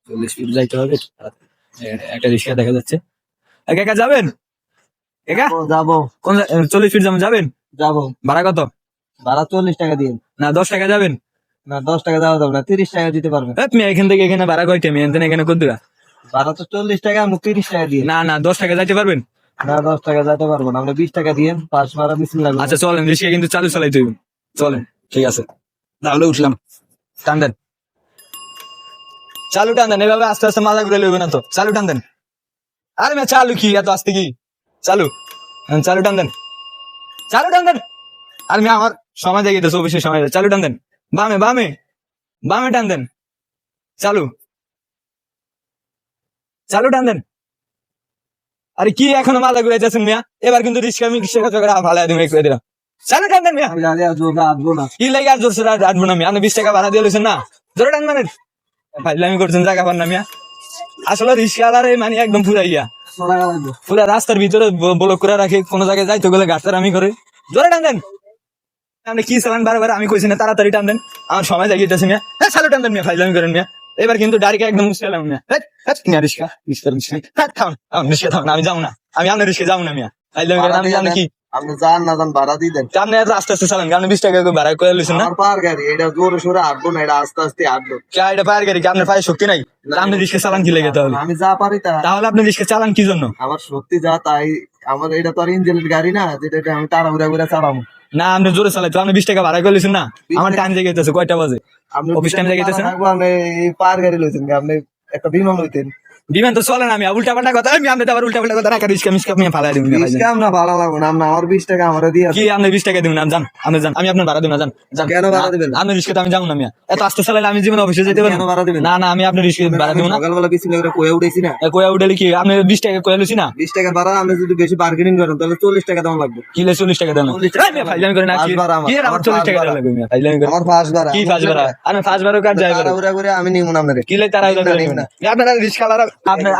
40 fit যাইতে হবে। একটা রিক্সা দেখা যাচ্ছে। একা যাবেন? একা যাবো। কোন 40 ফিট যাবেন? যাবো। ভাড়া কত? ভাড়া 40 টাকা দিন। না 10 টাকা যাবেন? না 10 টাকা দেওয়া যাবে না, 30 টাকা দিতে পারবেন। মেয়ে এখান থেকে এখানে ভাড়া কয়টা? মেয়ে এখানে কত দূরা? ভাড়া তো 40 টাকা, আমি 30 টাকা দিন। না 10 টাকা যাইতে পারবেন? না 10 টাকা যেতে পারবো না, আমরা 20 টাকা দিয়ে পাঁচ ভাড়া মিছিল লাগবে। আচ্ছা চলেন, রিক্সা কিন্তু চালু চালাইতে হইব। চলেন ঠিক আছে, তাহলে উঠলাম। টান দেন, চালু টান দেন, এভাবে আস্তে আস্তে মাথা ঘুরে লইবে না তো। চালু টান দেন। আরে মেয়ে চালু কি এত আস্তে কি? চালু চালু টান দেন, চালু টান দেন। আর মেয়ে আমার সময় দেখে তো অফিসের সময়। চালু টান দেন, বামে বামে বামে টান দেন। চালু চালু টান দেন। আরে কি এখনো মাথা ঘুরাইতেছেন মিয়া? এবার কিন্তু রিক্সা আমি ভালো দিলাম। চালু টান দেন মিয়া। আসবো না। কি লাগে আর জোরসে আসবো না মিয়া? আপনি 20 টাকা ভাড়া দিয়ে লইছেন না, জোরে টান দেন। ফাইজলামি করছেন, জায়গা পান না মিয়া। আসলে রিক্সাওয়ালার মানে একদম পুরা রাস্তার ভিতরে ব্লক করে রাখে, কোন জায়গায় যাইতে গেলে গাছটার আমি করে। জোরে টান দেন। আপনি কি চালান বারবার? আমি কইছি না তাড়াতাড়ি টান দেন, আমার সময় জাগিয়েছে মিয়া। হ্যাঁ চালু টান দেন মিয়া, ফাইজলামি করেন মিয়া। এবার কিন্তু ডাইরেক্ট একদম মুশকিল মিয়া। রিক্সা রিক্সা থাকুন, আমি যাবো না, আমি আপনার রিক্সা যাবো না মিয়া। ফাইজলামি করেন, আমি জানি কি আপনি যান না যান ভাড়া দিয়ে দেন। আপনি এত আস্তে আস্তে চালান, আপনি 20 টাকা ভাড়া করে লইছেন না। আমার পার গাড়ি, এটা জোরে সোরে হাঁটবো না, এটা আস্তে আস্তে হাঁটবো। এটা পায়ের গাড়ি কি? আপনার পায়ে শক্তি নাই? আপনি রিক্সা চালান কি লেগে? তাহলে আমি যা পারি তা। তাহলে আপনি রিক্সা চালান কি জন্য? আমার শক্তি যা তাই। আমার এটা তো আর ইঞ্জিনের গাড়ি না, যেটা আমি তাড়াহুড়া করে চালাবো। না আপনি জোরে চালাই তো, আপনি 20 টাকা ভাড়া করে লইছেন না। আমার টাইম জেগে গেছে, কয়টা বাজে? আপনি অফিস টাইম জেগে গেছে না। আপনি এই পার গাড়ি লইছেন, আপনি একটা বিমান লইতেন। বিমান তো চলে না, আমি উল্টা পাল্টা কথা। আমি আপনি আবার উল্টা পাল্টা কথা রাখা রিক্সা মিসকা আপনি ফালাই দিবেন। 20 টাকা না ভাড়া লাগবে না, আমার 20 টাকা আমার দিয়ে। কি আপনি 20 টাকা দিবেন? যান, আপনি যান, আমি আপনার ভাড়া দিব না। যান যান। কেন ভাড়া দিবেন? আপনি রিক্সা তো আমি যাবো না মিয়া, এত আস্তে চালাইলে আমি জীবনে অফিসে যেতে পারবো কেন ভাড়া দিবেন? না। না আমি আপনার রিক্সা ভাড়া দিব না। সকালবেলা বিসিলে করে কয়ে উঠেছি না। কয়া উঠলে কি আপনি 20 টাকা কয়া লইছি না? 20 টাকা ভাড়া, আমি যদি বেশি বার্গেনিং করেন তাহলে 40 টাকা দাম লাগবে। কিলে 40 টাকা দেন। 40 টাকা। ফাইজলামি করেন না কি? পাঁচ ভাড়া আমার। কি আর আমার 40 টাকা দেওয়া লাগবে মিয়া? ফাইজলামি করেন। আমার ফার্স্ট ভাড়া। কি ফার্স্ট ভাড়া? আমি ফার্স্ট ভাড়া কার যাইবে? তাড়াহুড়া করে আমি নিব না আপনারে। কিলে তারা আপনারা রিক্সাওয়ালারা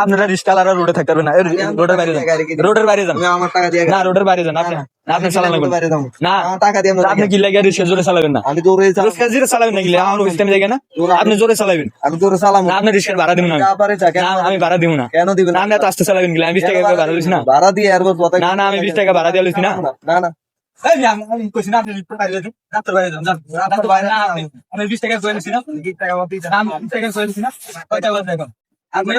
আপনারা রিক্সাওয়ালারা রোডে থাকতে পারবেন না। রোডের বাইরে যান, রোডের বাইরে যান। আমি আমার টাকা দিয়ে না রোডের বাইরে যান, আপনি আপনি চালান লাগবেন বাইরে যাবো না। আমার টাকা দিয়ে আমরা আপনি কি লাগে রিক্সা জোরে চালাবেন না? আমি জোরে রিক্সা জোরে চালাবেন না, গেলে আমার অফিস টাইম জায়গা না। আপনি জোরে চালাবেন আমি জোরে চালাম না, আপনি রিক্সার ভাড়া দিব না। যা পারে যা। কেন আমি ভাড়া দিব না। কেন দিবেন? না আপনি এত আস্তে চালাবেন, গেলে আমি 20 টাকা করে ভাড়া লইছি না। ভাড়া দিয়ে আর না না আমি 20 টাকা ভাড়া দিয়ে লইছি না। না না এই মিয়া, আমি কইছি না আপনি বাইরে যান, রাতের বাইরে যান, যান রাতের বাইরে না। আমি 20 টাকা কইছি না, 20 টাকা মত দিছেন। আমি 20 টাকা কইছি না, কয়টা বাজে এখন? আপনি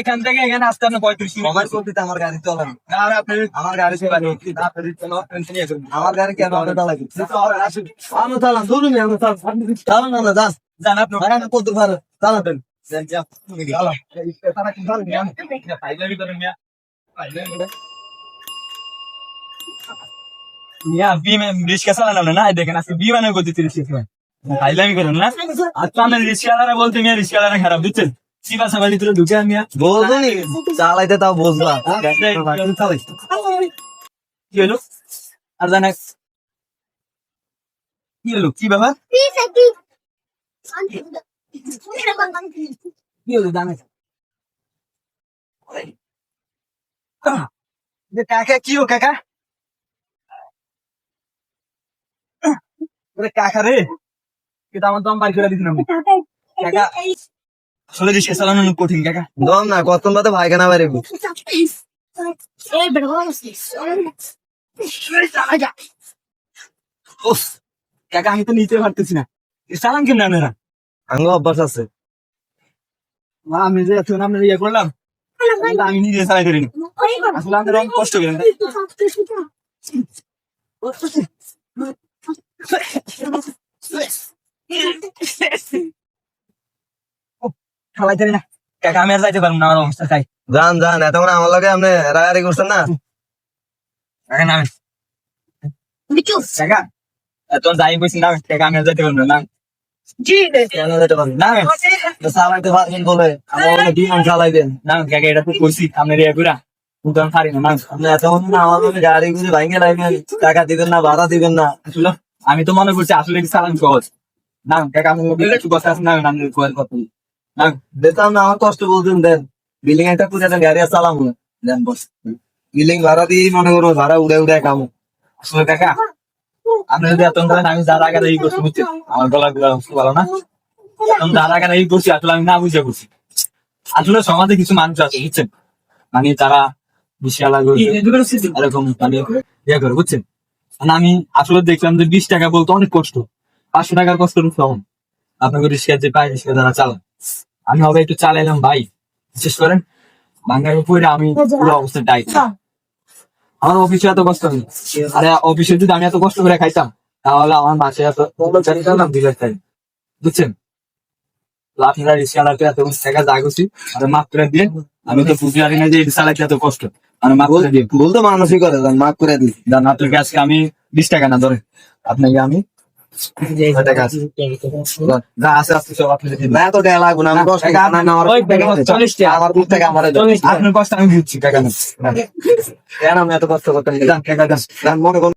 এখান থেকে এখানে আসতে আপনি 35 মিনিট। আমার কপিতে আমার গাড়ি চলে না। না আর আপনি আমার গাড়ি চলে না। আপনি কোনো টেনশন নিয়ে করবেন। আমার গাড়ি কেন আপনি চালাবেন? আমি চালাম, ধরুন আমি চালান না যাস। জান আপনি ভাড়া না কত ভাড়া চালাবেন? জান যা তুমি গেলা এই তারা কি ভালো মিয়া? ফাইজলামি করেন মিয়া, ফাইজলামি করেন মিয়া। বিমান রিক্সা চালানো না, এই দেখেন আজকে বিমানে গতি 30 কিলোমিটার। ফাইজলামি করেন না। আর তো আমাদের রিক্সাওয়ালারা বলতে মিয়া রিক্সাওয়ালারা খারাপ দিচ্ছেন। সিবা সাবালি তুলে ঢুকে মিয়া বুঝলি চালাইতে তাও বুঝলা। কি হলো? আর জানা কি হলো? কি ব্যাপার? কি হলো জানা? কাকা কি হো কাকা? কাকা রে, কিন্তু আমার তো বাইর করে দিচ্ছিলাম কাকা। আসলে রিক্সা চালানো অনেক কঠিন কাকা। দম না কতক্ষণ বাদে ভাইখানা বেরিয়ে উফ, কাকা আমি তো নিতে পারতেছি না। চালান কেন আপনারা? আঙ্গ অভ্যাস আছে। আমি যে এখন আপনার ইয়ে করলাম, আমি নিজে চালাইতে পারি না। আসলে আপনারা অনেক কষ্ট করেন। চালাইতে পারি না কাকা, আমি আর যাইতে পারবো না, আমার অবস্থা চাই। যান যান, এতক্ষণ আমার লগে আপনি রাগারাগি করছেন না। কাকা নামে কাকা, এত যাই বলছি না কাকা, আমি আর যাইতে পারবো না। কেন যেতে পারবেন না চালাইতে পারবেন বলে আমার বিমান চালাই দেন। না কাকা, এটা তো করছি আপনার ইয়ে ঘুরা, কিন্তু আমি পারি না। আপনি এতক্ষণ না আমার গাড়ি গুলি ভাঙে লাগবেন, টাকা দিবেন না, ভাড়া দিবেন না। আসলে আমি তো মনে করছি আসলে কি চালান সহজ না কাকা। আমি একটু কথা আছে না, আমি কথা না দিতাম না, আমার কষ্ট বলছেন দেন। বিল্ডিং একটা পুজো দেন, গাড়ি আর চালাম দেন বস। বিল্ডিং ভাড়া দিয়ে মনে করো ভাড়া উড়ে উড়ে কামো। আসলে কাকা আপনি যদি এত করেন, আমি যার আগে এই করছি বুঝছেন, আমার গলা ভালো না। যার আগে এই করছি আসলে আমি না বুঝে করছি। আসলে সমাজে কিছু মানুষ আছে বুঝছেন, মানে তারা বিশালা এরকম মানে ইয়ে করে বুঝছেন। মানে আমি আসলে দেখলাম যে 20 টাকা বলতে অনেক কষ্ট, 500 টাকার কষ্ট কম। আপনাকে রিক্সা যে পায় রিক্সা যারা চালান, আমি হবে একটু চালাইলাম ভাই, বিশেষ করেন বাংলার উপরে আমি পুরো অবস্থা টাইট। আমার অফিসে এত কষ্ট নেই, আরে অফিসে যদি আমি এত কষ্ট করে খাইতাম তাহলে আমার মাসে এত দিলে তাই বুঝছেন। তো আপনারা রিক্সাওয়ালাকে এত টাকা যা করছি আর মাফ করে দিয়ে, আমি তো বুঝতে পারি না যে এটা চালাইতে এত কষ্ট, মানে মাফ করে দিয়ে বলতে মানুষই করে দেন, মাফ করে দিই। জান। আপনাকে আজকে আমি 20 টাকা না ধরে আপনাকে আমি 6 টাকা আছে। যা আছে আজকে সব আপনি দিয়ে দিন। না এত টাকা লাগবে না, আমি কষ্ট টাকা না না, আমার ওই টাকা 40 টাকা। আমার 20 টাকা আমার দেন। আপনার কষ্ট আমি বুঝছি টাকা না, কেন আমি এত কষ্ট করতে যান টাকা দেন। মনে করুন